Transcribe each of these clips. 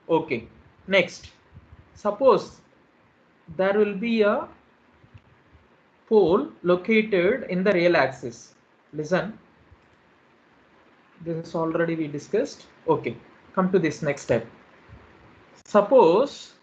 Okay. Next, suppose there will be a pole located in the real axis. Listen, this is already we discussed. Okay, come to this next step. Suppose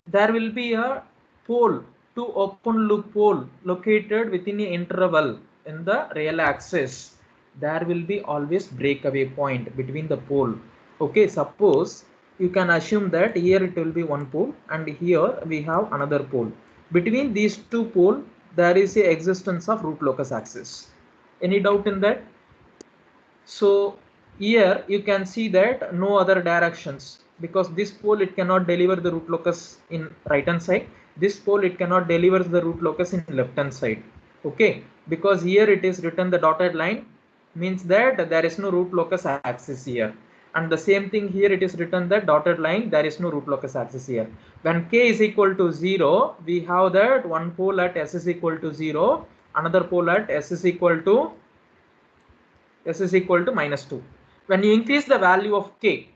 there will be a pole, two open loop pole located within an interval in the real axis. There will be always breakaway point between the pole. Okay, suppose you can assume that here it will be one pole and here we have another pole. Between these two poles there is a existence of root locus axis. Any doubt in that? So here you can see that no other directions, because this pole it cannot deliver the root locus in right hand side, this pole it cannot deliver the root locus in left hand side. Okay, because here it is written the dotted line means that there is no root locus axis here, and the same thing here it is written that dotted line there is no root locus axis here. When k is equal to 0, we have that one pole at s is equal to 0, another pole at s is equal to -2. When you increase the value of k,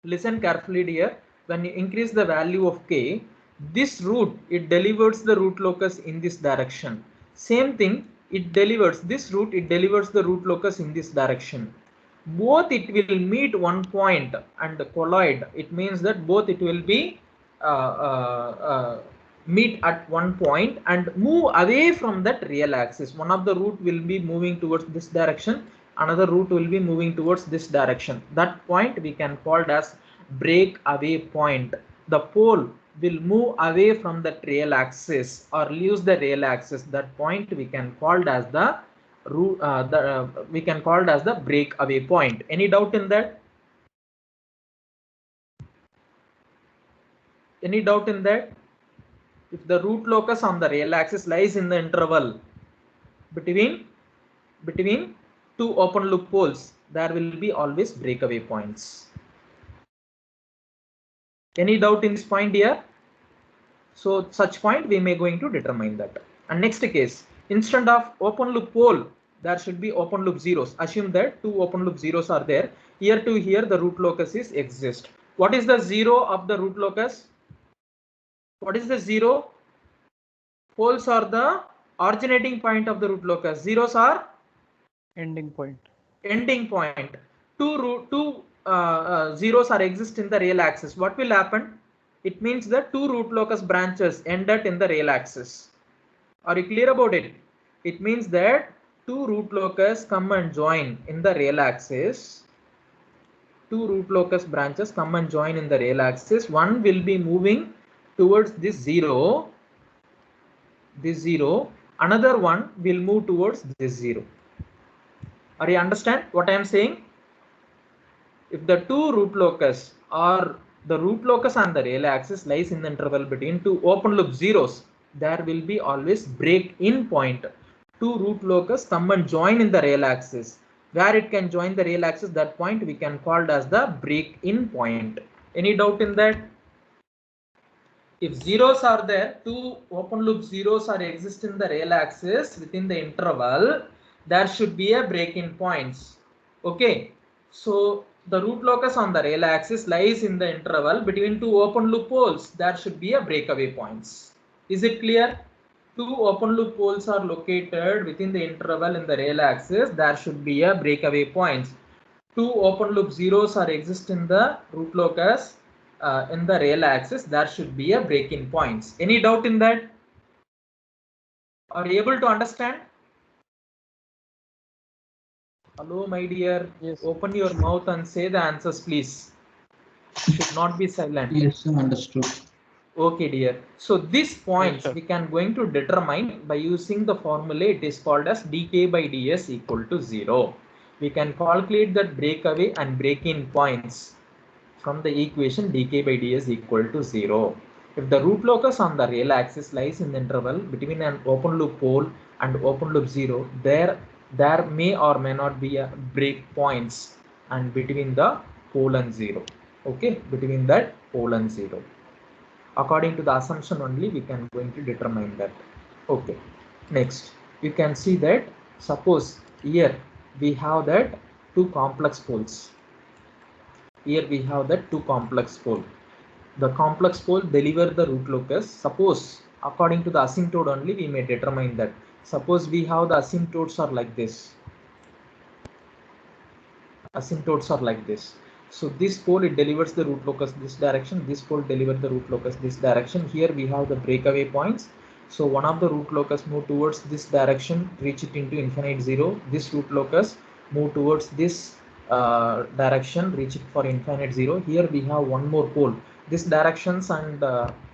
listen carefully dear, when you increase the value of k, this root, it delivers the root locus in this direction. Same thing, it delivers this root, it delivers the root locus in this direction. Both it will meet one point and collide. It means that both it will be meet at one point and move away from that real axis. One of the root will be moving towards this direction, another root will be moving towards this direction. That point we can call it as breakaway point. The pole will move away from the real axis or leaves the real axis. That point we can call it as the we can call it as the breakaway point. Any doubt in that? Any doubt in that? If the root locus on the real axis lies in the interval between two open loop poles, there will be always breakaway points. Any doubt in this point here? So such point we may going to determine that. And next case, instead of open loop pole, there should be open loop zeros. Assume that two open loop zeros are there. Here to here the root locus is exist. What is the zero of the root locus? What is the zero? Poles are the originating point of the root locus. Zeros are ending point. Ending point. Two zeros are exist in the real axis. What will happen? It means that two root locus branches ended in the real axis. Are you clear about it? It means that two root locus come and join in the real axis. Two root locus branches come and join in the real axis. One will be moving towards this zero. Another one will move towards this zero. Are you understand what I am saying? If the two root locus or the root locus on the real axis lies in the interval between two open loop zeros, there will be always break in point. Two root locus come and join in the real axis. Where it can join the real axis, that point we can call it as the break in point. Any doubt in that? If zeros are there, two open loop zeros are exist in the real axis within the interval, there should be a break-in points. Okay, so the root locus on the real axis lies in the interval between two open loop poles. There should be a breakaway points. Is it clear? Two open loop poles are located within the interval in the real axis. There should be a breakaway points. Two open loop zeros are exist in the root locus in the real axis. There should be a break-in points. Any doubt in that? Are you able to understand? Hello, my dear. Yes. Open your mouth and say the answers, please. You should not be silent. Yes, understood. Okay, dear. So these points sir. we can going to determine by using the formula. It is called as dk by ds equal to 0. We can calculate that breakaway and break-in points from the equation dk by ds equal to 0. If the root locus on the real axis lies in the interval between an open loop pole and open loop 0, there may or may not be a break points and between the pole and 0. Okay, between that pole and 0. According to the assumption only we can going to determine that. Okay, next you can see that suppose here we have that two complex poles. Here we have the two complex pole. The complex pole deliver the root locus. Suppose according to the asymptote only we may determine that. Suppose we have the asymptotes are like this. Asymptotes are like this. So this pole it delivers the root locus this direction. This pole delivers the root locus this direction. Here we have the breakaway points. So one of the root locus move towards this direction, reach it into infinite zero. This root locus move towards this direction, reach it for infinite zero. Here we have one more pole. This directions and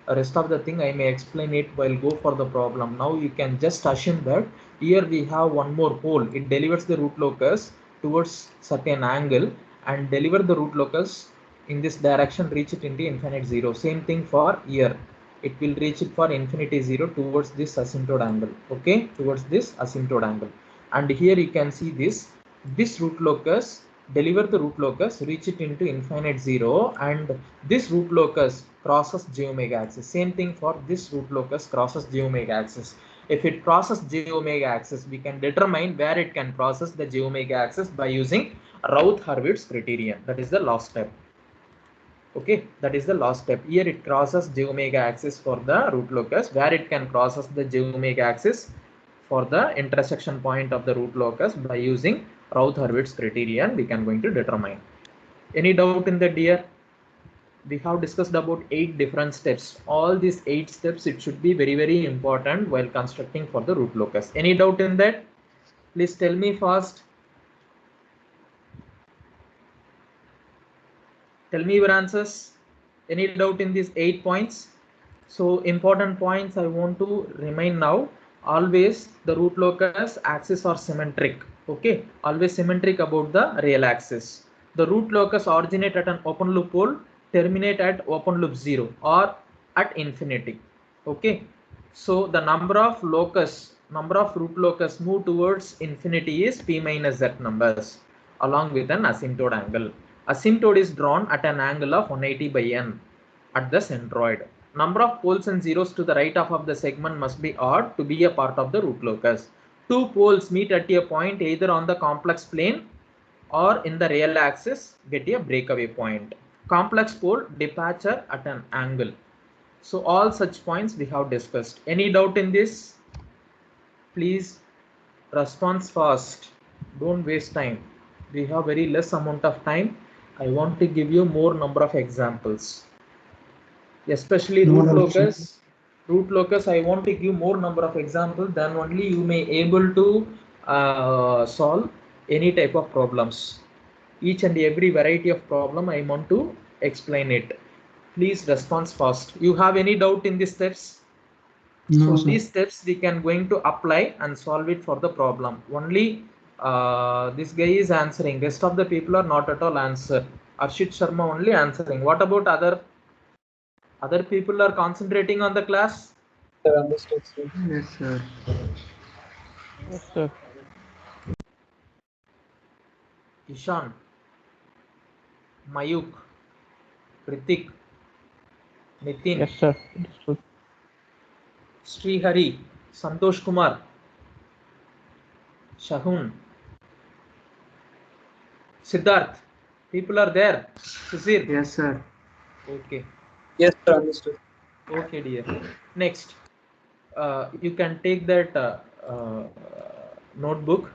rest of the thing I may explain it while go for the problem. Now you can just assume that here we have one more pole. It delivers the root locus towards certain angle and deliver the root locus in this direction, reach it into infinite zero. Same thing for here. It will reach it for infinity zero towards this asymptote angle. Okay, towards this asymptote angle. And here you can see this root locus deliver the root locus, reach it into infinite zero, and this root locus crosses j omega axis. Same thing for this root locus crosses j omega axis. If it crosses j omega axis, we can determine where it can process the j omega axis by using Routh-Hurwitz criterion. That is the last step. Okay, that is the last step. Here it crosses j omega axis for the root locus, where it can crosses the j omega axis for the intersection point of the root locus by using Routh-Hurwitz criterion. We can going to determine. Any doubt in that, dear? We have discussed about 8 different steps. All these 8 steps, it should be very important while constructing for the root locus. Any doubt in that? Please tell me fast. Tell me your answers. Any doubt in these 8 points? So important points I want to remind now. Always the root locus axis are symmetric. Okay, always symmetric about the real axis. The root locus originate at an open loop pole, terminate at open loop 0 or at infinity. Okay, so the number of root locus move towards infinity is p minus z numbers along with an asymptote angle. Asymptote is drawn at an angle of 180 by n at the centroid. Number of poles and zeros to the right of the segment must be odd to be a part of the root locus. Two poles meet at a point either on the complex plane or in the real axis, get a breakaway point. Complex pole departure at an angle. So all such points we have discussed. Any doubt in this? Please respond fast. Don't waste time. We have very less amount of time. I want to give you more number of examples. Especially root locus, I want to give more number of examples, then only you may able to solve any type of problems. Each and every variety of problem I want to explain it. Please respond fast. You have any doubt in these steps? No, so sir. these steps we can going to apply and solve it for the problem. Only this guy is answering, rest of the people are not at all answer. Arshit Sharma only answering. What about other people are concentrating on the class? Understood, sir. Yes, sir. Yes, sir. Ishan, Mayuk, Kritik, Nitin, Yes, sir. Understood. Srihari, Santosh Kumar, Shahun, Siddharth. People are there. Sisir. Yes, sir. Okay. Yes, sir. Understood. Okay, dear. Next, you can take that notebook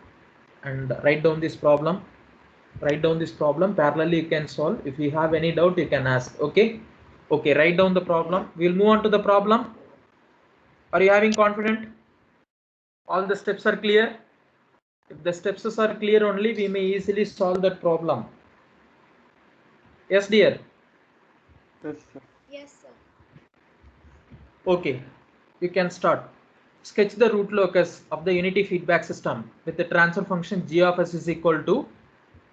and write down this problem. Parallelly you can solve. If you have any doubt, you can ask. Okay. Okay. Write down the problem. We'll move on to the problem. Are you having confidence? All the steps are clear. If the steps are clear only, we may easily solve that problem. Yes, dear. Yes, sir. Yes, sir. Okay, you can start. Sketch the root locus of the unity feedback system with the transfer function g of s is equal to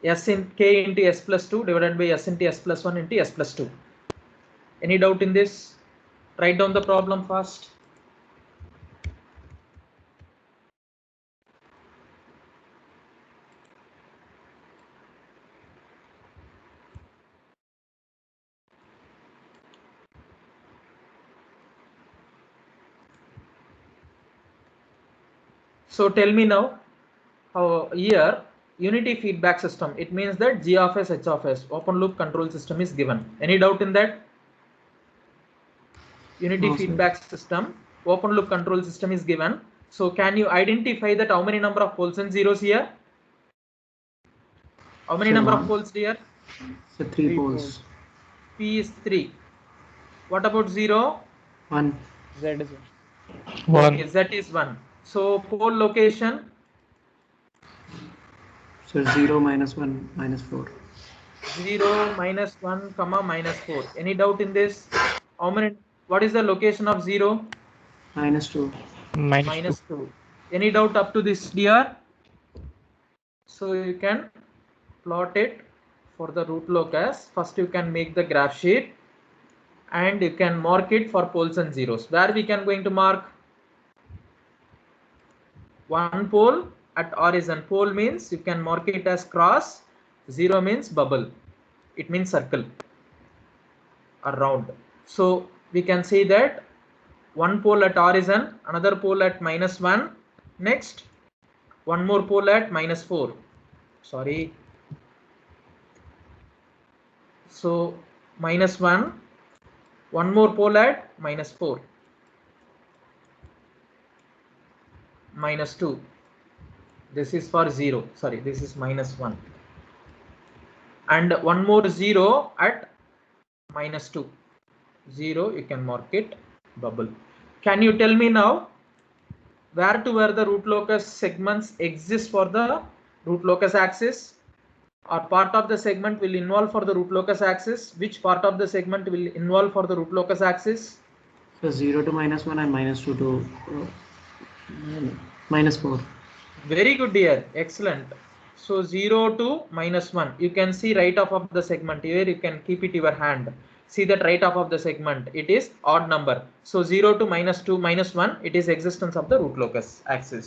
s in k into s plus 2 divided by s into s plus 1 into s plus 2. Any doubt in this? Write down the problem fast. So tell me now, how here unity feedback system, it means that G of S, H of S, open loop control system is given. Any doubt in that? Unity No, sir. feedback system, open loop control system is given. So can you identify that how many number of poles and zeros here? How many Sir, number of one. poles here? So 3 poles. P is 3. What about 0? 1. Z is 1. Okay, Z is 1. So pole location? So 0, -1, -4. 0, -1, comma, -4. Any doubt in this? How many? What is the location of 0? -2. -2. Any doubt up to this, dear? So you can plot it for the root locus. First you can make the graph sheet and you can mark it for poles and zeros. Where we can going to mark? One pole at origin. Pole means you can mark it as cross. 0 means bubble. It means circle or round. So we can say that one pole at origin, another pole at -1, next one more pole at -4. Sorry. So -1, one more pole at -4, -2. This is for 0. Sorry, this is -1. And one more 0 at -2. 0, you can mark it bubble. Can you tell me now where the root locus segments exist for the root locus axis? Or part of the segment will involve for the root locus axis? Which part of the segment will involve for the root locus axis? So 0 to -1 and -2 to -4. Very good, dear. Excellent. So 0 to -1. You can see right off of the segment here. You can keep it your hand. See that right off of the segment. It is odd number. So 0 to -2, -1. It is existence of the root locus axis.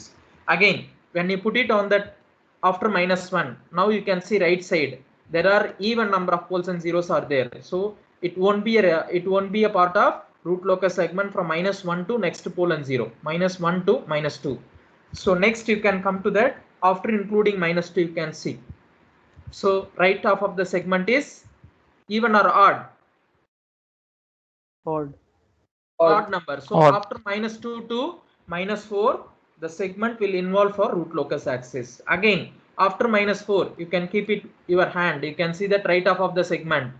Again, when you put it on that after -1, now you can see right side. There are even number of poles and zeros are there. So it won't be a part of root locus segment from -1 to next pole and 0. -1 to -2. So next you can come to that. After including -2, you can see. So right half of the segment is even or odd? Odd number. So Odd. after -2 to -4, the segment will involve for root locus axis. Again, after -4, you can keep it your hand. You can see that right half of the segment.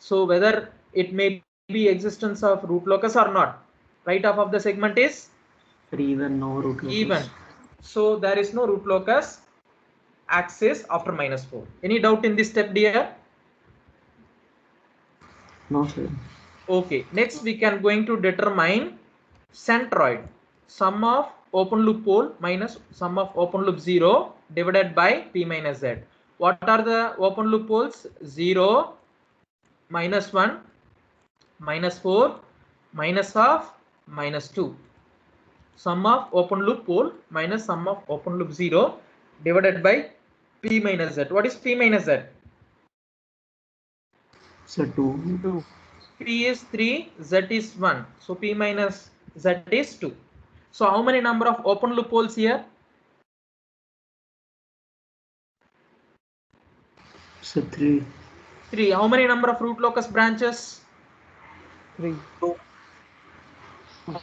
So whether it may be existence of root locus or not. Right half of the segment is Even, no root locus. even. So there is no root locus axis after -4. Any doubt in this step, dear? No, sir. Okay, next we can going to determine centroid. Sum of open loop pole minus sum of open loop 0 divided by P minus Z. What are the open loop poles? 0, -1, -4, -half, -2. Sum of open loop pole minus sum of open loop 0 divided by P minus Z. What is P minus Z? So 2. P is 3, Z is 1. So P minus Z is 2. So how many number of open loop poles here? So 3. 3. How many number of root locus branches? 3.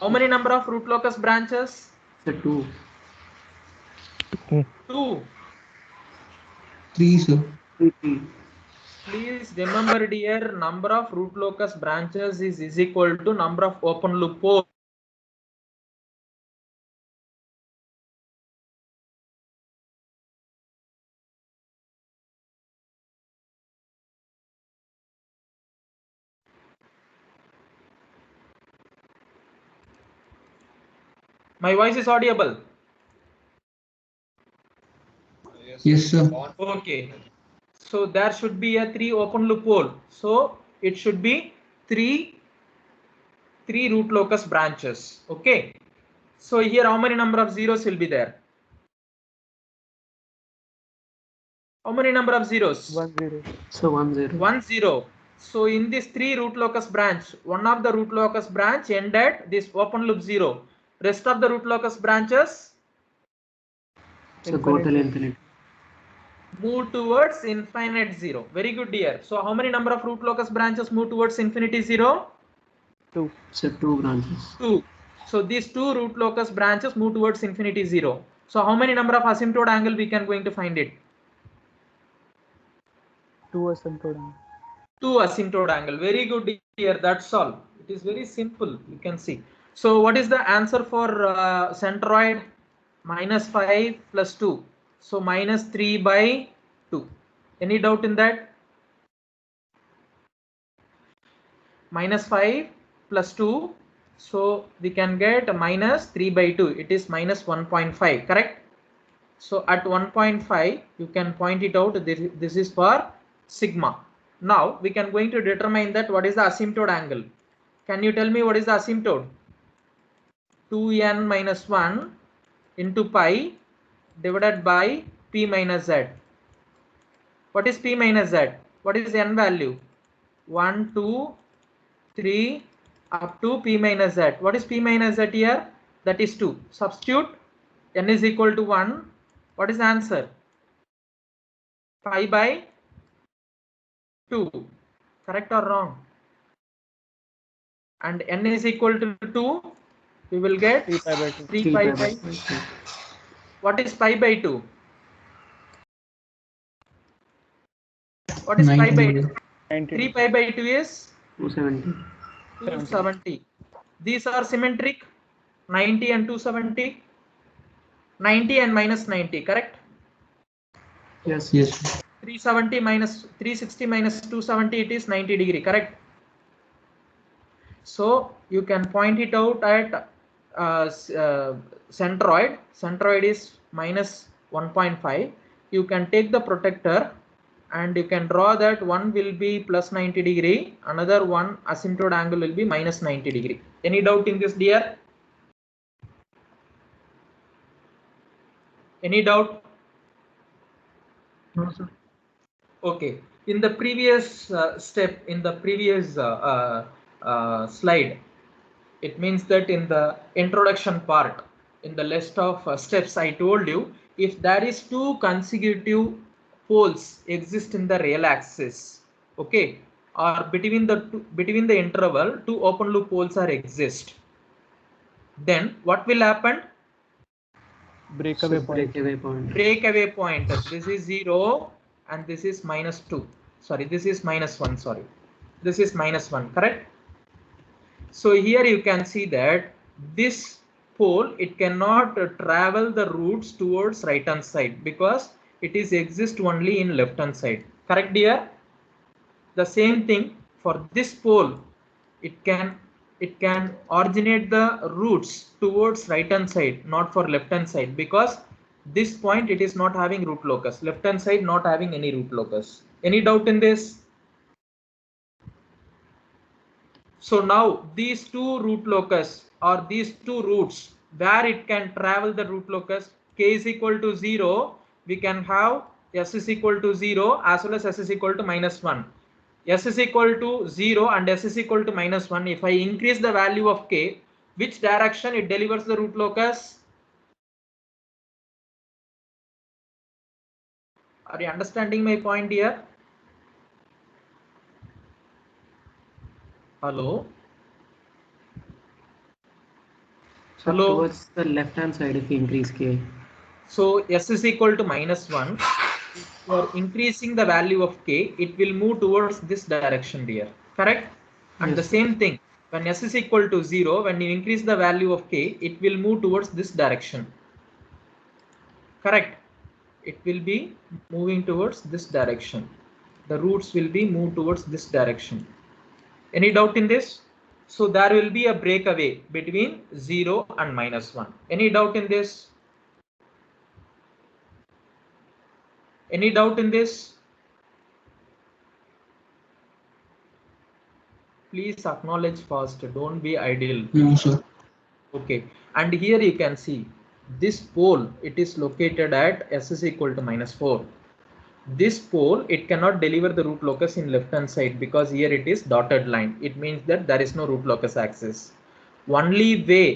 How many number of root locus branches? So 2. 2. 3, sir. 3. Please remember, dear, number of root locus branches is equal to number of open loop poles. My voice is audible. Yes, sir. Okay. So there should be a 3 open loop pole. So it should be 3 root locus branches. Okay. So here how many number of zeros will be there? How many number of zeros? 1 0. So 1 0. 1 0. So in this 3 root locus branch, one of the root locus branch end at this open loop 0. Rest of the root locus branches? So go till infinity. Move towards infinite 0. Very good, dear. So how many number of root locus branches move towards infinity 0? 2. So 2 branches. 2. So these two root locus branches move towards infinity 0. So how many number of asymptote angle we can going to find it? 2 asymptote angle. 2 asymptote angle. Very good, dear. That's all. It is very simple. You can see. So what is the answer for centroid? -5 plus 2. So -3 by 2. Any doubt in that? -5 plus 2. So we can get -3 by 2. It is -1.5. Correct? So at 1.5, you can point it out. This is for sigma. Now we can going to determine that what is the asymptote angle. Can you tell me what is the asymptote? 2n minus 1 into pi divided by p minus z. What is p minus z? What is n value? 1, 2, 3 up to p minus z. What is p minus z here? That is 2. Substitute n is equal to 1. What is the answer? Pi by 2. Correct or wrong? And n is equal to 2. We will get 3 pi by 2. 3 pi by 2. What is pi by 2? What is pi 90 by degree. 2? 90. 3 pi by 2 is 270. 270. These are symmetric. 90 and 270. 90 and minus 90. Correct? Yes. Yes. 370 minus 360 minus 270. It is 90 degree. Correct? So you can point it out at centroid. Centroid is minus 1.5. You can take the protector and you can draw that one will be plus 90 degree. Another one asymptote angle will be minus 90 degree. Any doubt in this, dear? Any doubt? No, sir. Okay. In the previous step, in the previous slide, it means that in the introduction part, in the list of steps, I told you if there is two consecutive poles exist in the real axis, okay, or between the interval, two open loop poles are exist, then what will happen? Breakaway So point. breakaway point. Breakaway point. This is 0 and this is -2. Sorry, this is -1. Sorry, this is -1. Correct? So here you can see that this pole, it cannot travel the routes towards right hand side because it is exist only in left hand side. Correct, dear? The same thing for this pole, it can originate the routes towards right hand side, not for left hand side, because this point it is not having root locus. Left hand side not having any root locus. Any doubt in this? So now these two root locus or these two roots where it can travel the root locus, k is equal to 0, we can have s is equal to 0 as well as s is equal to -1. S is equal to 0 and s is equal to -1. If I increase the value of k, which direction it delivers the root locus? Are you understanding my point here? Hello? So Hello? towards the left hand side if we increase k. So s is equal to -1. For increasing the value of k, it will move towards this direction, dear. Correct? And Yes, the sir. same thing, when s is equal to 0, when you increase the value of k, it will move towards this direction. Correct? It will be moving towards this direction. The roots will be moved towards this direction. Any doubt in this? So there will be a breakaway between 0 and -1. Any doubt in this? Any doubt in this? Please acknowledge fast. Don't be idle. No, sir. Okay. And here you can see this pole. It is located at s is equal to -4. This pole, it cannot deliver the root locus in left hand side because here it is dotted line. It means that there is no root locus axis. Only way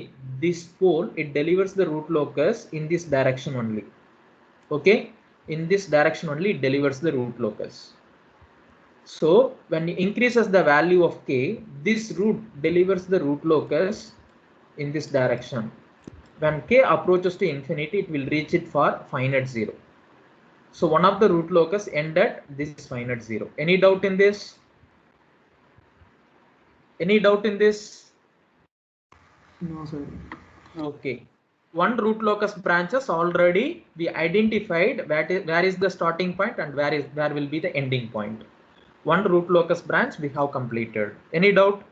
this pole, it delivers the root locus in this direction only. Okay. in this direction only it delivers the root locus. So when it increases the value of k, this root delivers the root locus in this direction. When k approaches to infinity, it will reach it for finite 0. So one of the root locus end at this finite 0. Any doubt in this? Any doubt in this? No, sir. Okay. One root locus branches already we identified where is the starting point and where will be the ending point. One root locus branch we have completed. Any doubt?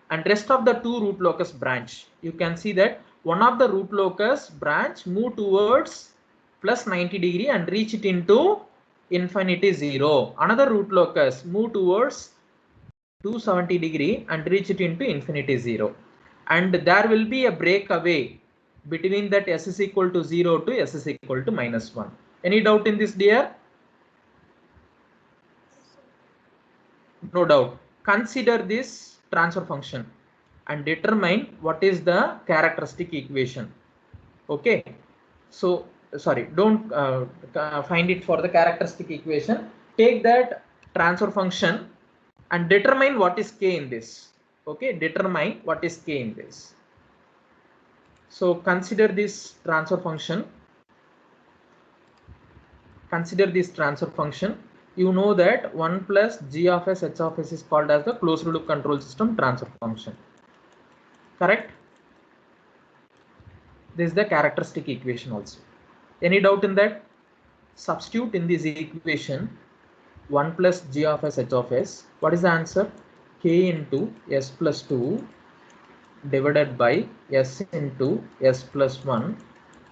And rest of the two root locus branch, you can see that one of the root locus branch move towards plus 90 degree and reach it into infinity 0. Another root locus move towards 270 degree and reach it into infinity 0. And there will be a breakaway between that s is equal to 0 to s is equal to minus 1. Any doubt in this, dear? No doubt. Consider this transfer function and determine what is the characteristic equation. Okay. So sorry, don't find it for the characteristic equation. Take that transfer function and determine what is k in this. Okay, determine what is k in this. So consider this transfer function. Consider this transfer function. You know that 1 plus g of s h of s is called as the closed loop control system transfer function. Correct? This is the characteristic equation also. Any doubt in that? Substitute in this equation 1 plus g of s h of s. What is the answer? K into s plus 2 divided by s into s plus 1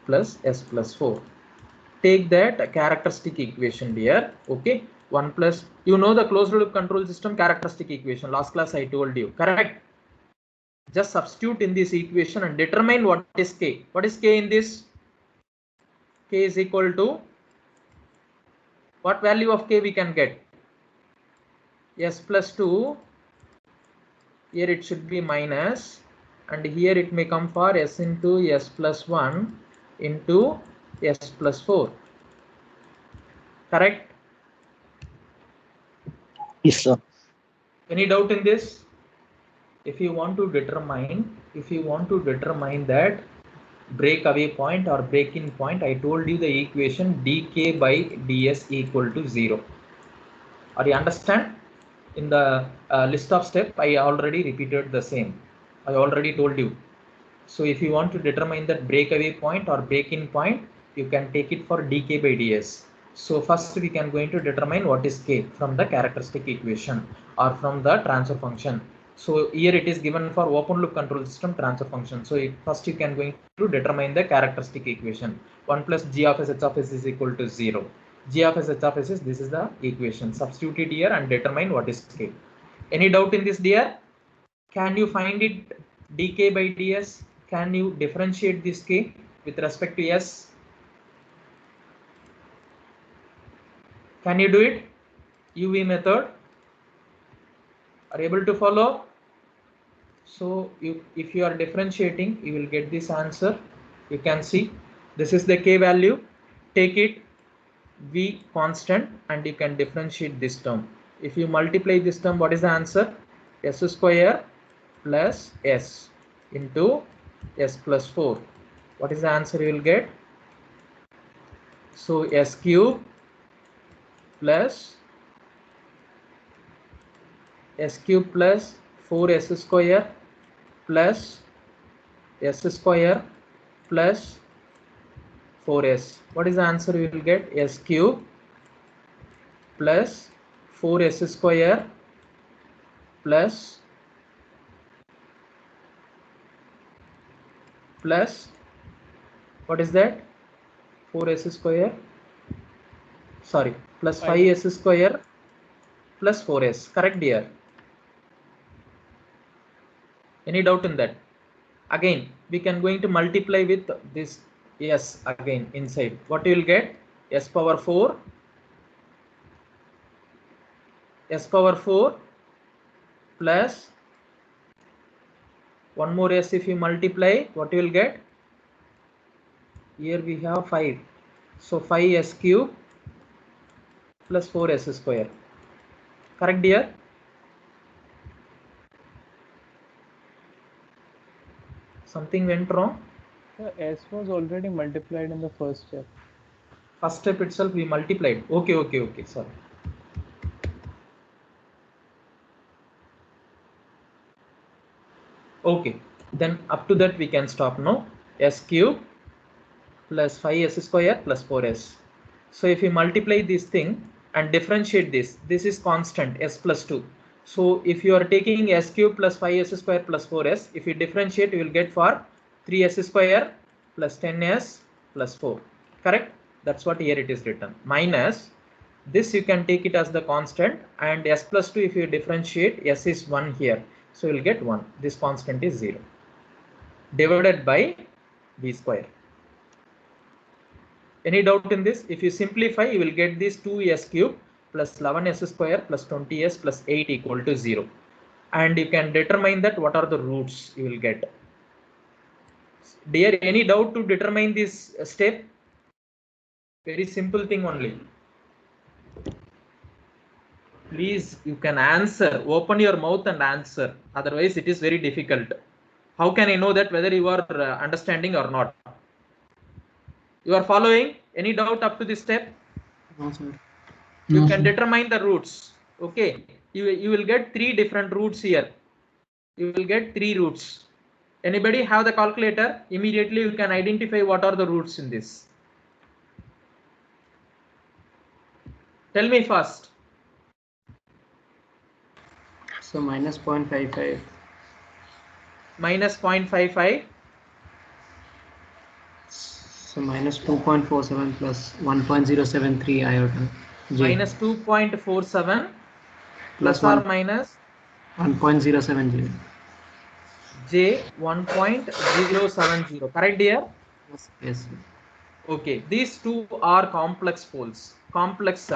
plus s plus 4. Take that characteristic equation, dear. Okay, 1 plus, you know the closed loop control system characteristic equation. Last class I told you, correct? Just substitute in this equation and determine what is k. What is k in this? K is equal to, what value of k we can get? S plus 2, here it should be minus, and here it may come for s into s plus 1 into s plus 4. Correct? Yes, sir. Any doubt in this? If you want to determine that breakaway point or break-in point, I told you the equation dk by ds equal to 0. Or you understand? In the list of steps, I already repeated the same. I already told you. So if you want to determine that breakaway point or break-in point, you can take it for dk by ds. So first we can going to determine what is k from the characteristic equation or from the transfer function. So here it is given for open loop control system transfer function. So first you can going to determine the characteristic equation. 1 plus g of s h of s is equal to 0. G of s h of s is, this is the equation. Substitute it here and determine what is k. Any doubt in this, dear? Can you find it dk by ds? Can you differentiate this k with respect to s? Can you do it? UV method. Are you able to follow? So if you are differentiating, you will get this answer. You can see this is the k value. Take it v constant and you can differentiate this term. If you multiply this term, what is the answer? S square plus s into s plus 4. What is the answer you will get? So s cube plus 4s square plus s square plus 4s. What is the answer you will get? S cube plus 4s square plus what is that? 4s square, sorry, plus 5s square plus 4s. Correct, dear? Any doubt in that? Again, we can going to multiply with this s again inside. What you will get? S power 4 plus one more s. If you multiply, what you will get? Here we have 5. So 5s cube plus 4s square. Correct, dear? Something went wrong? So S was already multiplied in the first step. First step itself we multiplied. Okay, sorry. Okay, then up to that we can stop now. S cube plus 5s square plus 4s. So if you multiply this thing and differentiate this is constant s plus 2. So if you are taking s cube plus 5s square plus 4s, if you differentiate, you will get for 3s square plus 10s plus 4. Correct? That's what here it is written. Minus this, you can take it as the constant, and s plus 2, if you differentiate, s is 1 here. So you will get 1. This constant is 0. Divided by b square. Any doubt in this? If you simplify, you will get this 2s cube plus 11s square plus 20s plus 8 equal to 0. And you can determine that what are the roots you will get. Dear, any doubt to determine this step? Very simple thing only. Please, you can answer. Open your mouth and answer. Otherwise, it is very difficult. How can I know that whether you are understanding or not? You are following? Any doubt up to this step? No, sir. You No, can sir. determine the roots. Okay, you will get 3 different roots here. You will get 3 roots. Anybody have the calculator? Immediately you can identify what are the roots in this. Tell me first. So minus 0.55. Minus 0.55. So minus 2.47 plus 1.073 iota. J. Minus 2.47 Plus plus or 1. minus 1.07 J. J 1.070. Correct, dear? Yes. Okay, these two are complex poles, complex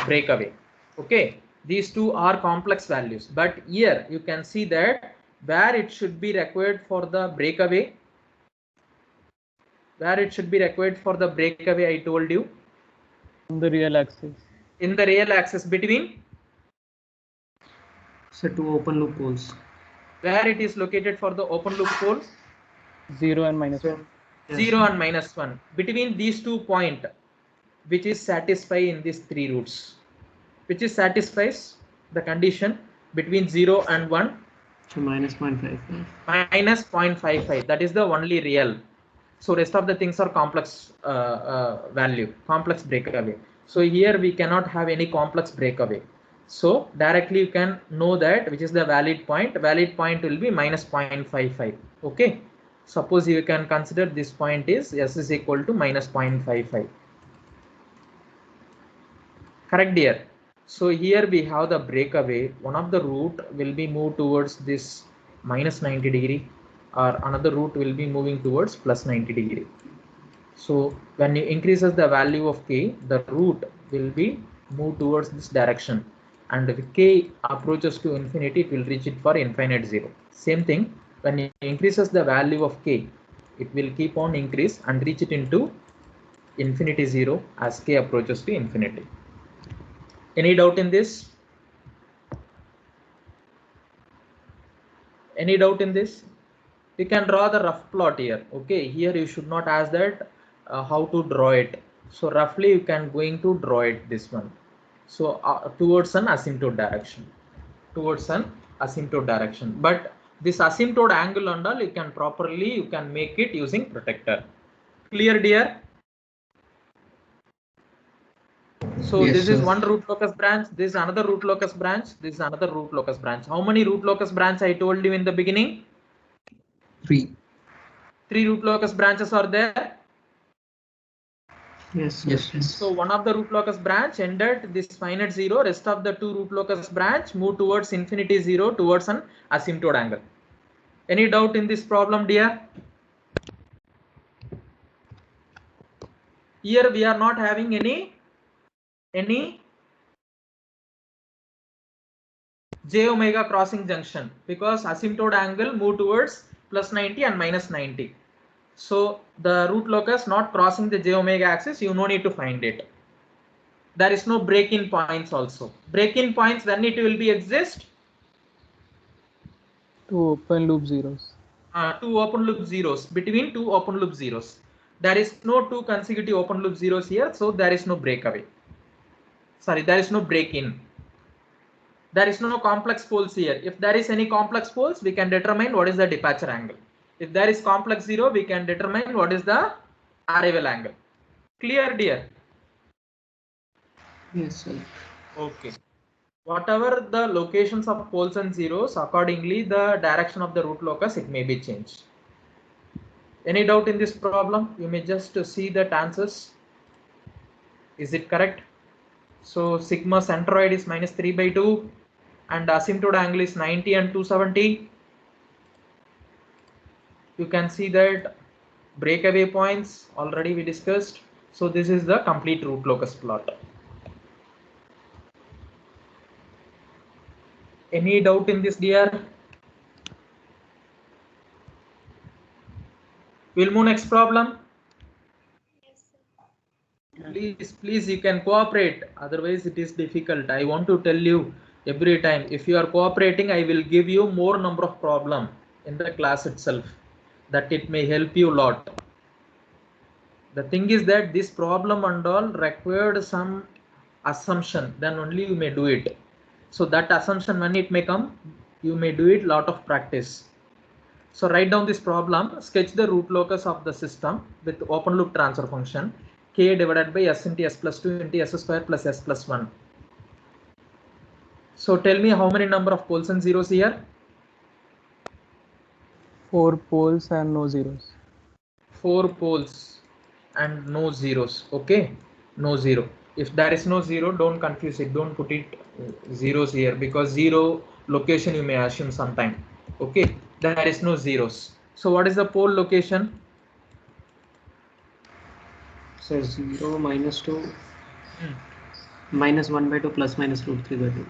breakaway. Okay, these two are complex values, but here you can see that where it should be required for the breakaway, I told you, On the real axis. in the real axis between, So 2 open loop poles. where it is located for the open loop poles, 0 and minus So, 1. yes. 0 and minus 1, between these 2 points, which is satisfy in these 3 roots, which is satisfies the condition between 0 and 1. So minus 0.55. Minus 0.55, that is the only real. So rest of the things are complex value, complex breakaway. So here we cannot have any complex breakaway. So directly you can know that which is the valid point. Valid point will be minus 0.55. Okay. Suppose you can consider this point is s is equal to minus 0.55. Correct, dear? So here we have the breakaway. One of the root will be moved towards this minus 90 degree, or another root will be moving towards plus 90 degree. So when you increases the value of k, the root will be moved towards this direction, and if k approaches to infinity, it will reach it for infinite 0. Same thing, when it increases the value of k, it will keep on increase and reach it into infinity 0 as k approaches to infinity. Any doubt in this? Any doubt in this? We can draw the rough plot here. Okay, here you should not ask that how to draw it. So roughly you can going to draw it this one. So towards an asymptote direction. But this asymptote angle and all, you can make it using protector. Clear, dear? So Yes, this is sir. one root locus branch, this is another root locus branch, this is another root locus branch. How many root locus branch I told you in the beginning? 3. 3 root locus branches are there. Yes, sir. Yes, yes. So one of the root locus branch ended this finite 0, rest of the 2 root locus branch move towards infinity 0 towards an asymptote angle. Any doubt in this problem, dear? Here we are not having any j omega crossing junction, because asymptote angle move towards plus 90 and minus 90. So the root locus not crossing the j omega axis, you no need to find it. There is no break-in points also. Break-in points, when it will be exist? Two open loop zeros. Two open loop zeros, between two open loop zeros. There is no two consecutive open loop zeros here, so there is no breakaway. Sorry, there is no break-in. There is no complex poles here. If there is any complex poles, we can determine what is the departure angle. If there is complex zero, we can determine what is the arrival angle. Clear, dear? Yes, sir. Okay. Whatever the locations of poles and zeros, accordingly the direction of the root locus, it may be changed. Any doubt in this problem? You may just see the answers. Is it correct? So sigma centroid is -3/2 and asymptote angle is 90 and 270. You can see that breakaway points already we discussed. So this is the complete root locus plot. Any doubt in this, dear? We'll move next problem. Please, you can cooperate. Otherwise, it is difficult. I want to tell you every time. If you are cooperating, I will give you more number of problem in the class itself. That it may help you a lot. The thing is that this problem and all required some assumption. Then only you may do it. So that assumption, when it may come, you may do it lot of practice. So write down this problem. Sketch the root locus of the system with open loop transfer function k divided by s into s plus 2 into s square plus s plus 1. So tell me how many number of poles and zeros here? 4 poles and no zeros. 4 poles and no zeros. Okay, no zero. If there is no zero, don't confuse it. Don't put it zeros here, because zero location you may assume sometime. Okay, there is no zeros. So what is the pole location? So 0, -2, -1/2 plus minus √3/2.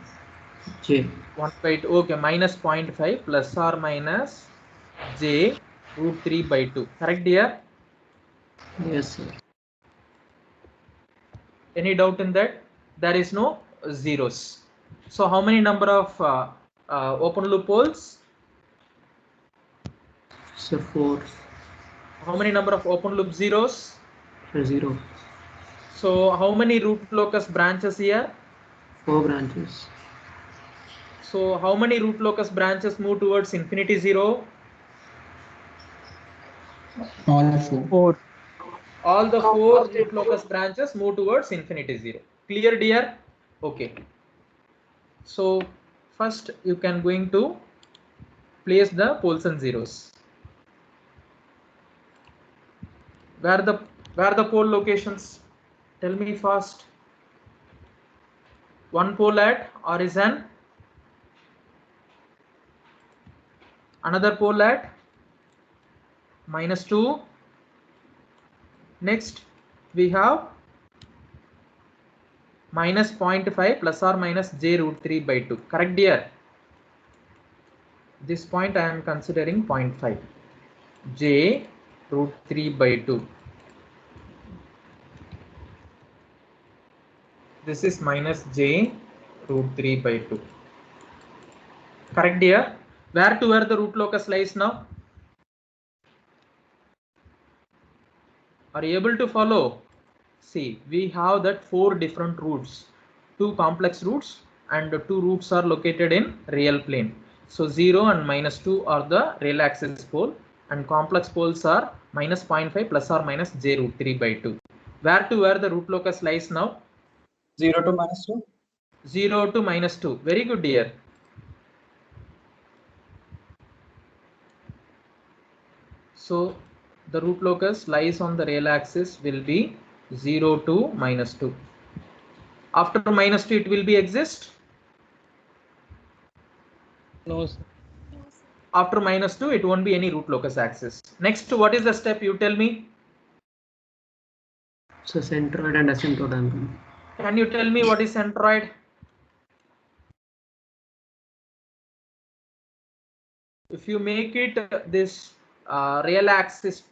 J. 1/2. Okay, minus 0.5 plus or minus j √3/2. Correct, dear? Yes, sir. Any doubt in that? There is no zeros. So how many number of open loop poles? So 4. How many number of open loop zeros? 0. So how many root locus branches here? 4 branches. So how many root locus branches move towards infinity zero? All 4. 4. All the 4 root locus branches move towards infinity zero. Clear, dear? Okay. So first you can going to place the poles and zeros. Where the pole locations? Tell me fast. One pole at origin, another pole at -2. Next we have minus 0.5 plus or minus j √3/2. Correct, dear? This point I am considering 0.5 j √3/2. This is minus j √3/2. Correct, dear? Where the root locus lies now? Are you able to follow? See, we have that 4 different roots, 2 complex roots and 2 roots are located in real plane. So 0 and -2 are the real axis pole and complex poles are minus 0.5 plus or minus j √3/2. Where the root locus lies now? 0 to -2. 0 to -2. Very good, dear. So the root locus lies on the real axis will be 0 to -2. After -2 it will be exist? No, sir. After -2 it won't be any root locus axis. Next, what is the step? You tell me. So centroid and asymptote angle. Can you tell me what is centroid? If you make it this real axis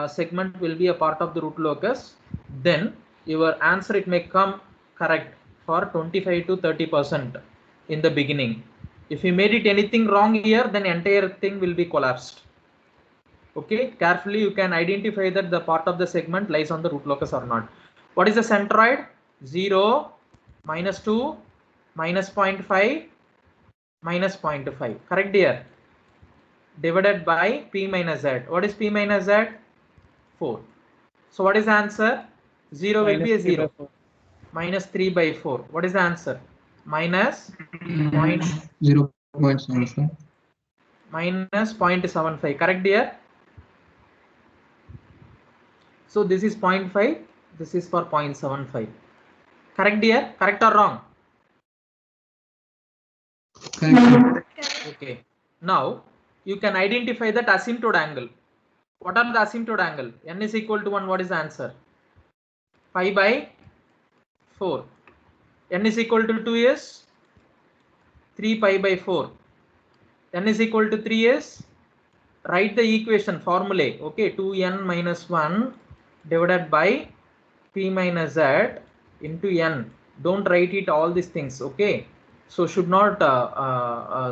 segment will be a part of the root locus, then your answer it may come correct for 25 to 30% in the beginning. If you made it anything wrong here, then entire thing will be collapsed. Okay, carefully you can identify that the part of the segment lies on the root locus or not. What is the centroid? 0, minus 2, minus 0.5, minus 0.5. Correct here. Divided by P minus Z. What is P minus Z? 4. So what is the answer? 0 will be a 0. Minus 3 by 4. What is the answer? Minus 0.75. Minus 0.75. Correct here. So this is 0.5. This is for 0.75. Correct here? Correct or wrong? Correct. Okay. Now you can identify that asymptote angle. What are the asymptote angle? N is equal to 1. What is the answer? Pi by 4. N is equal to 2 is 3 pi by 4. N is equal to 3 is, write the equation formulae. Okay, 2n minus 1 divided by P minus Z into n. Don't write it all these things. Okay, so should not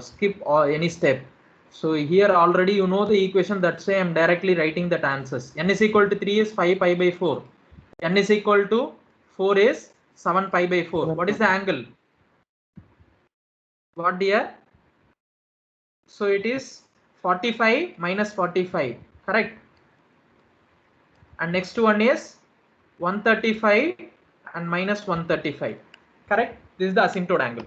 skip any step. So here already you know the equation, that's why I am directly writing that answers. N is equal to 3 is 5 pi by 4. N is equal to 4 is 7 pi by 4. What is the angle? What dear? So it is 45 minus 45. Correct. And next one is 135 and minus 135. Correct. This is the asymptote angle.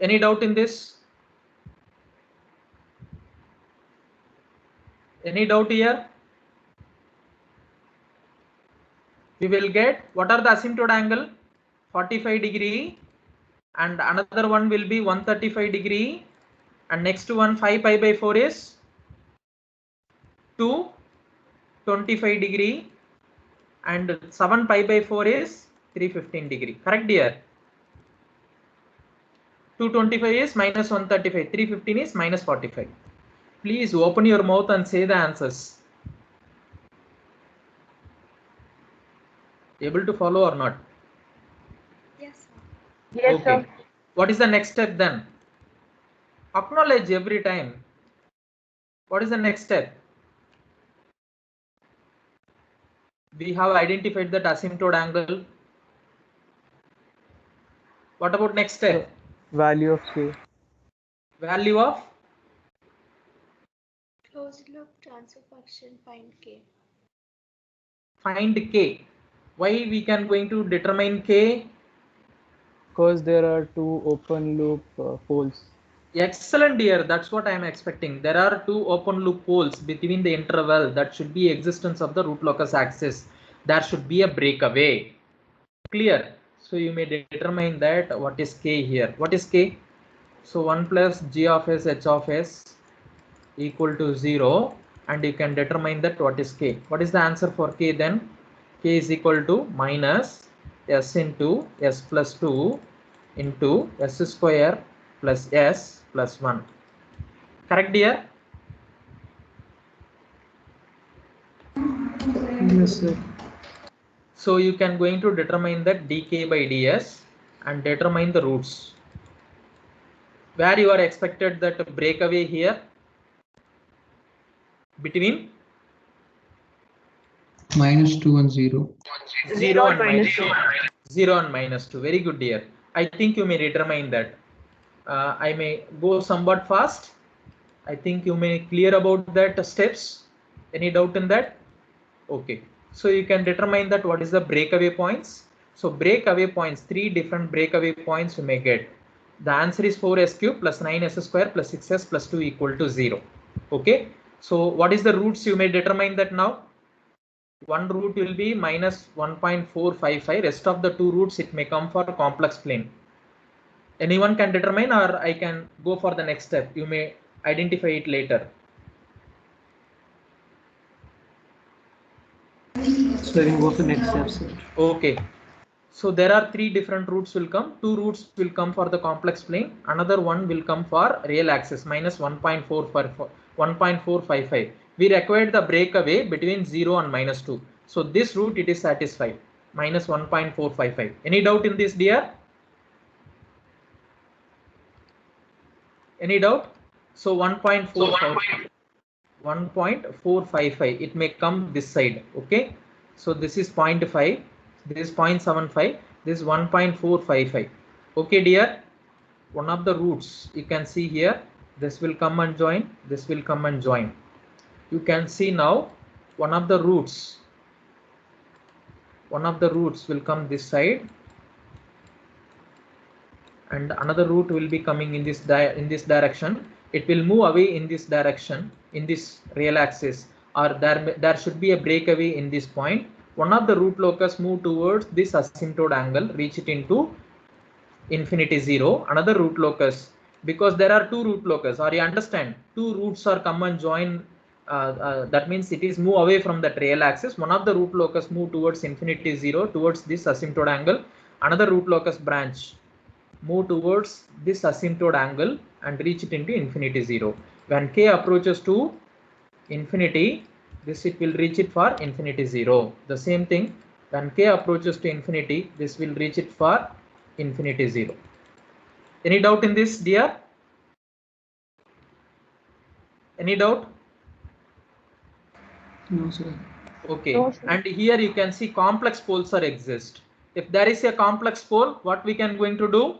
Any doubt in this? Any doubt here? We will get, what are the asymptote angle? 45 degree, and another one will be 135 degree, and next one 5 pi by 4 is 225 degree, and 7 pi by 4 is 315 degree. Correct dear? 225 is minus 135, 315 is minus 45. Please open your mouth and say the answers. Able to follow or not? Yes, sir. Yes, Okay. sir. What is the next step then? Acknowledge every time. What is the next step? We have identified that asymptote angle. What about next step? Value of K. Value of Closed loop transfer function, find K. find K. Why we can going to determine K? Because there are two open loop poles. Excellent dear, that's what I am expecting. There are two open loop poles between the interval, that should be existence of the root locus axis. There should be a breakaway. Clear? So you may determine that what is K here. What is K? So 1 plus g of s h of s equal to 0, and you can determine that what is K. What is the answer for K then? K is equal to minus s into s plus 2 into s square plus s plus 1. Correct dear? Yes, sir. So you can going to determine that dk by ds and determine the roots. Where you are expected that breakaway here? Between Minus 2 and 0. 0 and minus 2. 0 and minus 2. Very good dear. I think you may determine that. I may go somewhat fast. I think you may clear about that steps. Any doubt in that? Okay. So you can determine that what is the breakaway points. So breakaway points, 3 different breakaway points you may get. The answer is 4s cube plus 9s square plus 6s plus 2 equal to 0. Okay. So what is the roots you may determine that now? One root will be minus 1.455. Rest of the two roots it may come for complex plane. Anyone can determine, or I can go for the next step. You may identify it later. So I can go for next step, sir. Okay. So there are 3 different roots will come. 2 roots will come for the complex plane. Another one will come for real axis minus 1.455. We required the breakaway between 0 and minus 2. So this root it is satisfied. minus 1.455. Any doubt in this, dear? Any doubt? So 1.455, it may come this side. Okay, so this is 0.5, this is 0.75, this is 1.455. okay dear, one of the roots you can see here, this will come and join, this will come and join. You can see now one of the roots will come this side, and another root will be coming in this direction. It will move away in this direction, in this real axis, or there should be a breakaway in this point. One of the root locus move towards this asymptote angle, reach it into infinity 0. Another root locus, because there are two root locus, or you understand, two roots are come and join. That means it is move away from that real axis. One of the root locus move towards infinity 0, towards this asymptote angle. Another root locus branch move towards this asymptote angle and reach it into infinity 0. When k approaches to infinity, this it will reach it for infinity 0. The same thing, when k approaches to infinity, this will reach it for infinity 0. Any doubt in this, dear? Any doubt? No, sir. Okay, No, sir. and here you can see complex poles are exist. If there is a complex pole, what we can going to do?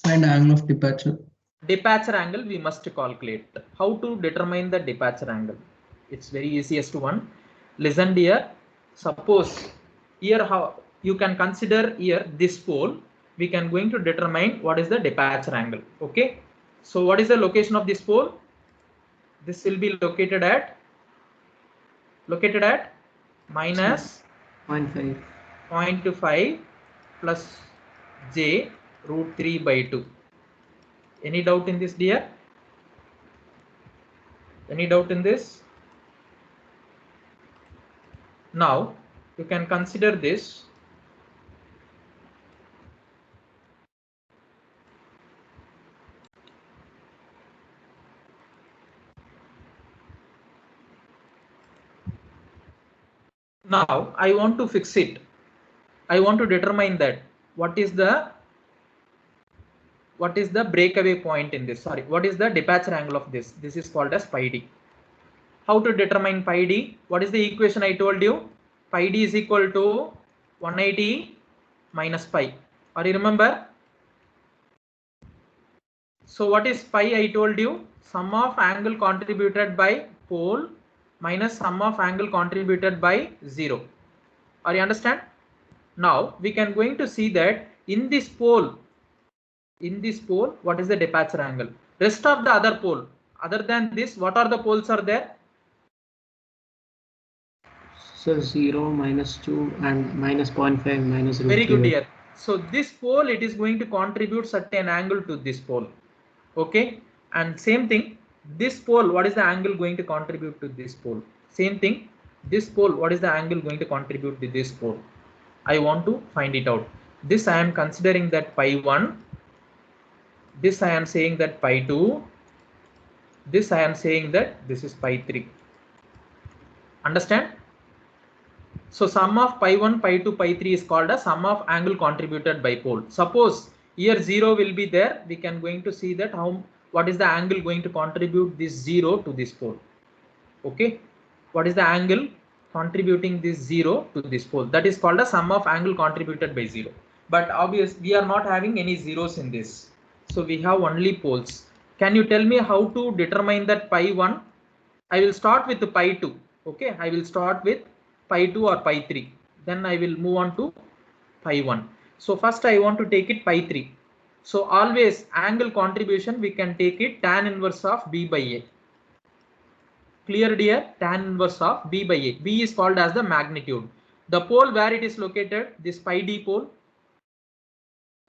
Find angle of departure. Departure angle we must calculate. How to determine the departure angle? It's very easiest one. Listen dear, suppose here how you can consider here this pole, we can going to determine what is the departure angle. Okay, so what is the location of this pole? This will be located at minus 0.5. 0.5 plus j root 3 by 2. Any doubt in this, dear? Any doubt in this? Now you can consider this. Now I want to fix it. I want to determine that what is the breakaway point in this. Sorry, what is the departure angle of this? This is called as pi d. How to determine pi d? What is the equation I told you? Pi d is equal to 180 minus pi. Or you remember? So what is pi? I told you sum of angle contributed by pole minus sum of angle contributed by 0. Or you understand? Now we can going to see that in this pole, what is the departure angle? Rest of the other pole, other than this, what are the poles are there? So 0, minus 2, and minus 0.5, minus root Very good, 3. dear. So this pole, it is going to contribute certain angle to this pole. Okay, and same thing, this pole, what is the angle going to contribute to this pole? Same thing, this pole, what is the angle going to contribute to this pole? I want to find it out. This I am considering that pi 1. This I am saying that pi 2. This I am saying that this is pi 3. Understand? So sum of pi 1, pi 2, pi 3 is called as sum of angle contributed by pole. Suppose here 0 will be there, we can going to see that what is the angle going to contribute this 0 to this pole. Okay, what is the angle contributing this 0 to this pole? That is called a sum of angle contributed by 0. But obviously we are not having any zeros in this, so we have only poles. Can you tell me how to determine that pi 1? I will start with the pi 2. Okay, I will start with pi 2 or pi 3, then I will move on to pi 1. So first I want to take it pi 3. So always angle contribution we can take it tan inverse of b by a. Clear, dear? Tan inverse of b by a. B is called as the magnitude. The pole where it is located, this pi d pole,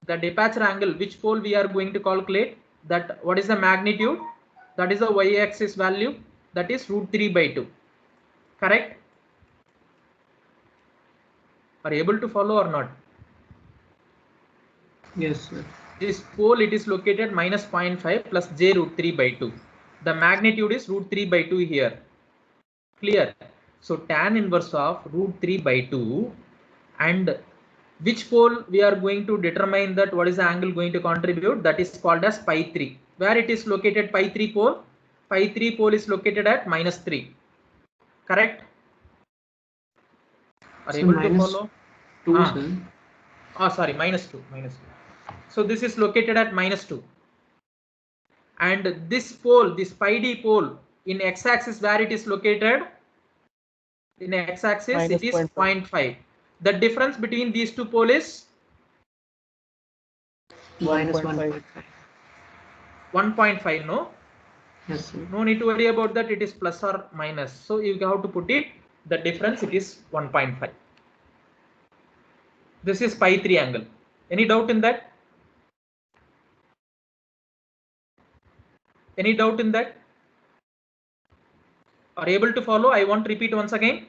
the departure angle, which pole we are going to calculate, that what is the magnitude? That is the y-axis value, that is root 3 by 2. Correct? Are you able to follow or not? Yes, sir. This pole, it is located minus 0.5 plus j root 3 by 2. The magnitude is root 3 by 2 here. Clear? So tan inverse of root 3 by 2, and which pole we are going to determine that what is the angle going to contribute, that is called as pi 3. Where it is located, pi 3 pole? Pi 3 pole is located at -3. Correct? Are So able to minus follow? 2, Ah. sir. Oh, sorry, -2. So this is located at -2. And this pole, this pi d pole in x-axis, where it is located? In x-axis, Minus it is 0.5. 0.5. The difference between these two poles is Minus 1.5. 1.5. No, Yes, sir. no need to worry about that. It is plus or minus. So you have to put it. The difference, it is 1.5. This is pi 3 angle. Any doubt in that? Any doubt in that? Are able to follow? I want to repeat once again.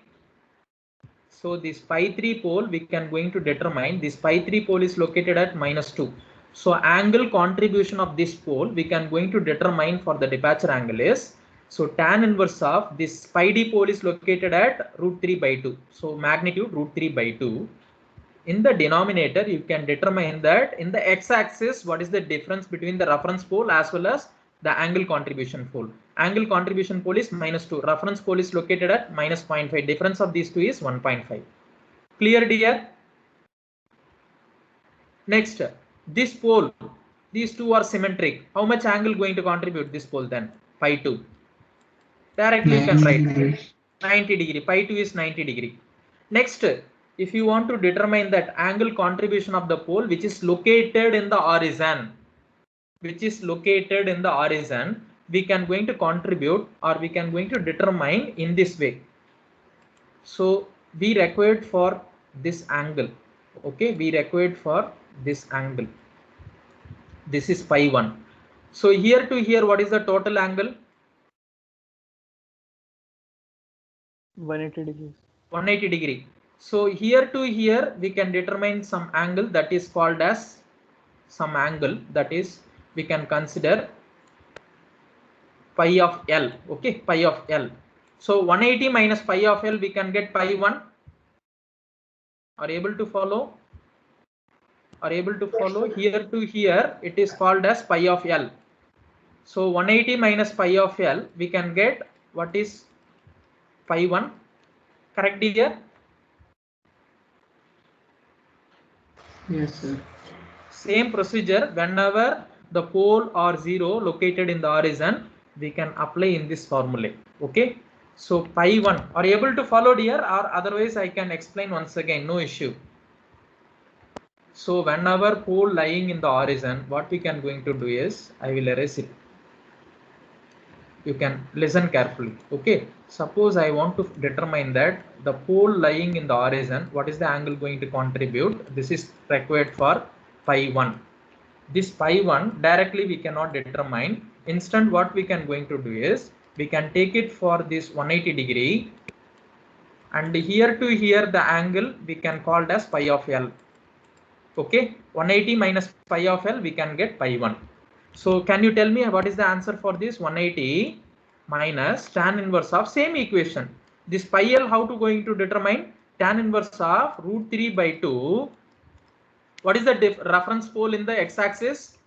So this pi 3 pole, we can going to determine this pi 3 pole is located at -2. So angle contribution of this pole, we can going to determine for the departure angle is, so tan inverse of this pi d pole is located at root 3 by 2. So magnitude root 3 by 2. In the denominator, you can determine that in the x-axis, what is the difference between the reference pole as well as the angle contribution pole. Angle contribution pole is -2. Reference pole is located at -0.5. Difference of these two is 1.5. Clear, dear? Next, this pole, these two are symmetric. How much angle going to contribute this pole then? Pi 2. Directly you can write 90 degree. Pi 2 is 90 degree. Next, if you want to determine that angle contribution of the pole which is located in the horizon, we can going to contribute, or we can going to determine in this way. So we required for this angle. Okay, we required for this angle. This is pi 1. So here to here, what is the total angle? 180 degrees. 180 degree. So here to here, we can determine some angle that is called as some angle, that is we can consider pi of L. Okay, pi of L. So 180 minus pi of L, we can get pi 1. Are able to follow? Are able to follow? Here to here, it is called as pi of L. So 180 minus pi of L, we can get what is pi 1. Correct here? Yes, sir. Same procedure, whenever the pole or 0 located in the horizon, we can apply in this formula. Okay, so pi 1. Are you able to follow, dear? Or otherwise I can explain once again, no issue. So whenever pole lying in the horizon, what we can going to do is, I will erase it. You can listen carefully. Okay, suppose I want to determine that the pole lying in the horizon, what is the angle going to contribute? This is required for pi 1. This pi 1 directly we cannot determine. Instant what we can going to do is, we can take it for this 180 degree, and here to here the angle we can call as pi of L. Okay, 180 minus pi of L, we can get pi 1. So can you tell me what is the answer for this? 180 minus tan inverse of same equation. This pi L, how to going to determine? Tan inverse of root 3 by 2. What is the reference pole in the x-axis?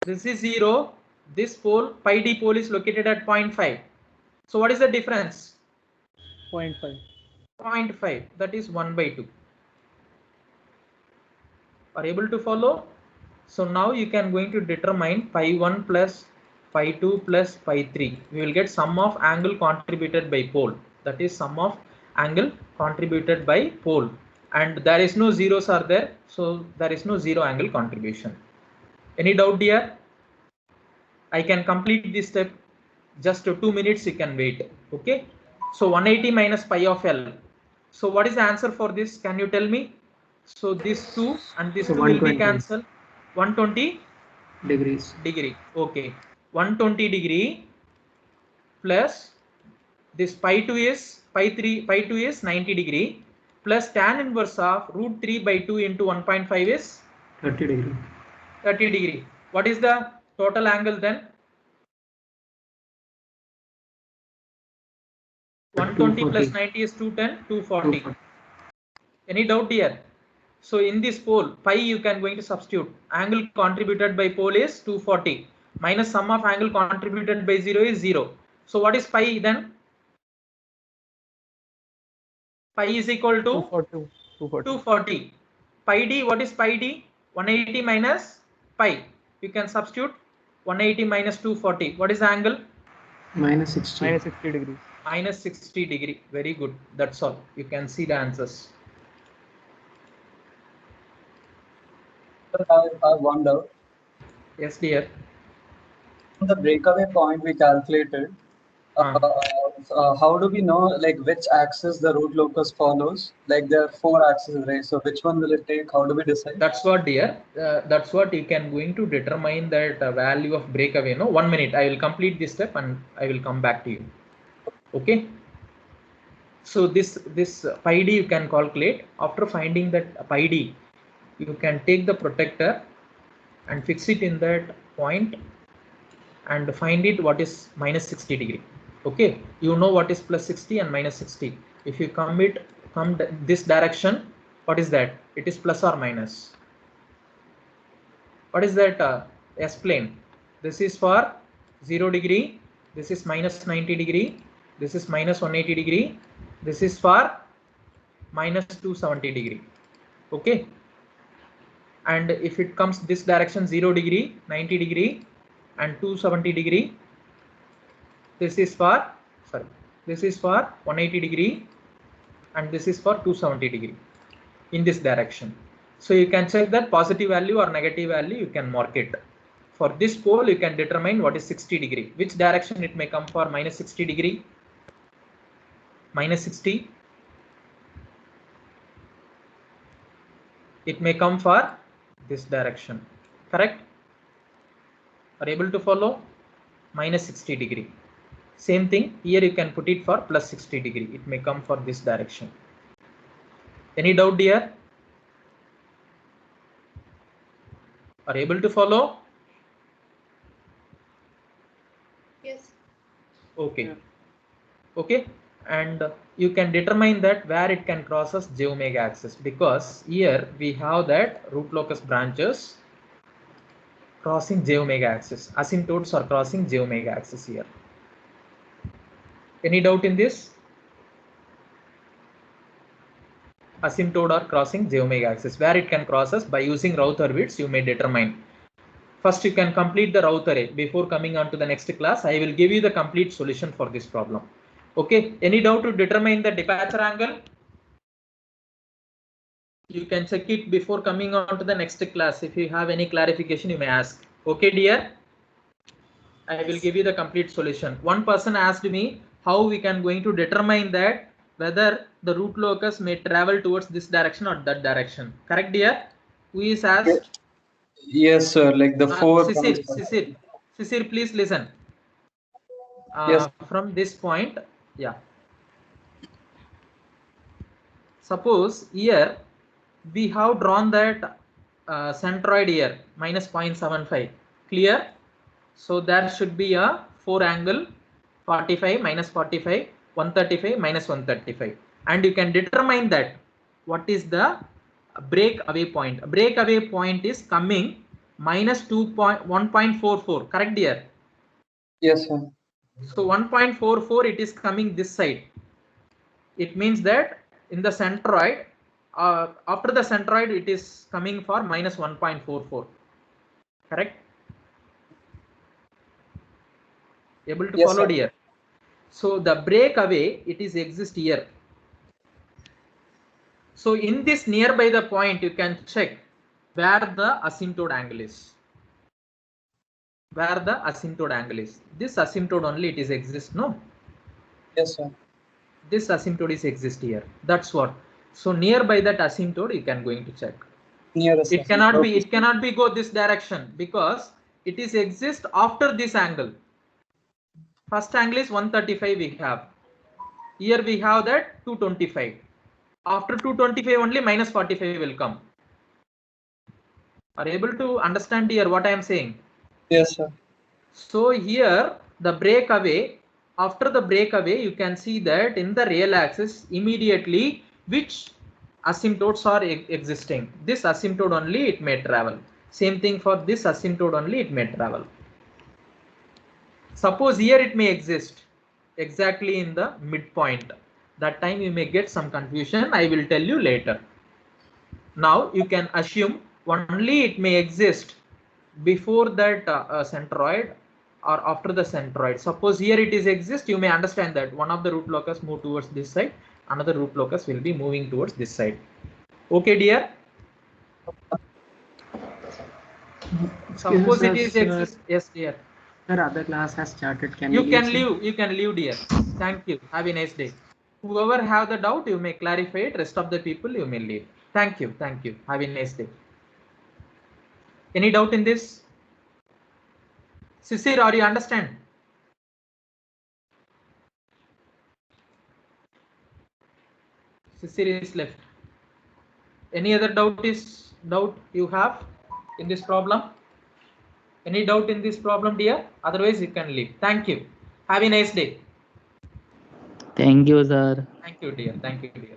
This is 0. This pole, pi d pole, is located at 0.5. So what is the difference? 0.5. 0.5. That is 1 by 2. Are able to follow? So now you can going to determine pi 1 plus pi 2 plus pi 3. We will get sum of angle contributed by pole. That is sum of angle contributed by pole. And there is no zeros are there. So there is no zero angle contribution. Any doubt here? I can complete this step. Just 2 minutes you can wait. Okay. So 180 minus pi of L. So what is the answer for this? Can you tell me? So this 2 and this So 2 will be 120 cancelled. 120 degrees. degree. Okay. 120 degree plus this pi 2 is pi 2 is 90 degree plus tan inverse of root 3 by 2 into 1.5 is 30 degree. 30 degree. What is the total angle then? 120 plus 240. 90 is 210, 240. 240. Any doubt here? So in this pole, pi you can going to substitute. Angle contributed by pole is 240 minus sum of angle contributed by 0 is 0. So what is pi then? Pi is equal to 240. 240. Pi d, what is pi d? 180 minus pi. You can substitute 180 minus 240. What is the angle? Minus 60. Minus 60 degrees. Minus 60 degree. Very good. That's all. You can see the answers. Sir, I wonder, Yes, dear. the breakaway point we calculated, how do we know like which axis the root locus follows? Like there are 4 axes, right? So which one will it take? How do we decide? That's what, dear. That's what you can going to determine that value of breakaway. No, 1 minute. I will complete this step and I will come back to you. Okay. So this pi d you can calculate. After finding that pi d, you can take the protector and fix it in that point and find it what is minus 60 degree. Okay, you know what is plus 60 and minus 60. If you come this direction, what is that? It is plus or minus. What is that? S plane. This is for 0 degree. This is minus 90 degree. This is minus 180 degree. This is for minus 270 degree. Okay. And if it comes this direction 0 degree, 90 degree and 270 degree, this is for 180 degree and this is for 270 degree in this direction. So you can check that positive value or negative value, you can mark it. For this pole, you can determine what is 60 degree, which direction it may come for minus 60 degree, minus 60. It may come for this direction, correct? Are able to follow? Minus 60 degree. Same thing here, you can put it for plus 60 degree. It may come for this direction. Any doubt here? Are able to follow? Yes. Okay. Yeah. Okay. And you can determine that where it can cross as j omega axis, because here we have that root locus branches crossing j omega axis. Asymptotes are crossing j omega axis here. Any doubt in this? Asymptote are crossing j omega axis. Where it can cross us by using Rauth-Hurwitz, you may determine. First, you can complete the Rauth-Array. Before coming on to the next class, I will give you the complete solution for this problem. Okay. Any doubt to determine the departure angle? You can check it before coming on to the next class. If you have any clarification, you may ask. Okay, dear. I will give you the complete solution. One person asked me how we can going to determine that whether the root locus may travel towards this direction or that direction. Correct, dear? Who is asked? Yes, sir. Like the 4 Sisir, please listen. Yes. From this point, yeah. Suppose here we have drawn that centroid here minus 0.75. Clear? So there should be a 4 angle 45 minus 45, 135 minus 135, and you can determine that what is the breakaway point. Breakaway point is coming minus 1.44. Correct, dear? Yes, sir. So 1.44 it is coming this side. It means that in the centroid, after the centroid it is coming for minus 1.44. Correct? Able to Yes, follow, sir. dear? So the breakaway it is exist here. So in this nearby the point, you can check where the asymptote angle is. Where the asymptote angle is. This asymptote only it is exist, no? Yes, sir. This asymptote is exist here. That's what. So nearby that asymptote you can going to check. Nearest. It cannot be go this direction because it is exist after this angle. First angle is 135 we have. Here we have that 225. After 225 only minus 45 will come. Are able to understand here what I am saying? Yes, sir. So here the breakaway after the breakaway, you can see that in the real axis, immediately which asymptotes are existing. This asymptote only it may travel. Same thing for this asymptote only it may travel. Suppose here it may exist exactly in the midpoint. That time you may get some confusion. I will tell you later. Now you can assume only it may exist before that centroid or after the centroid. Suppose here it is exist, you may understand that one of the root locus move towards this side, another root locus will be moving towards this side. Okay, dear. Suppose it is exist. Yes, dear. Sir, other class has started. Can You we can sir? leave. You can leave, dear. Thank you. Have a nice day. Whoever have the doubt, you may clarify it. Rest of the people, you may leave. Thank you. Thank you. Have a nice day. Any doubt in this? Sisir, are you understand? Sisir is left. Any other doubt you have in this problem? Any doubt in this problem, dear? Otherwise, you can leave. Thank you. Have a nice day. Thank you, sir. Thank you, dear. Thank you, dear.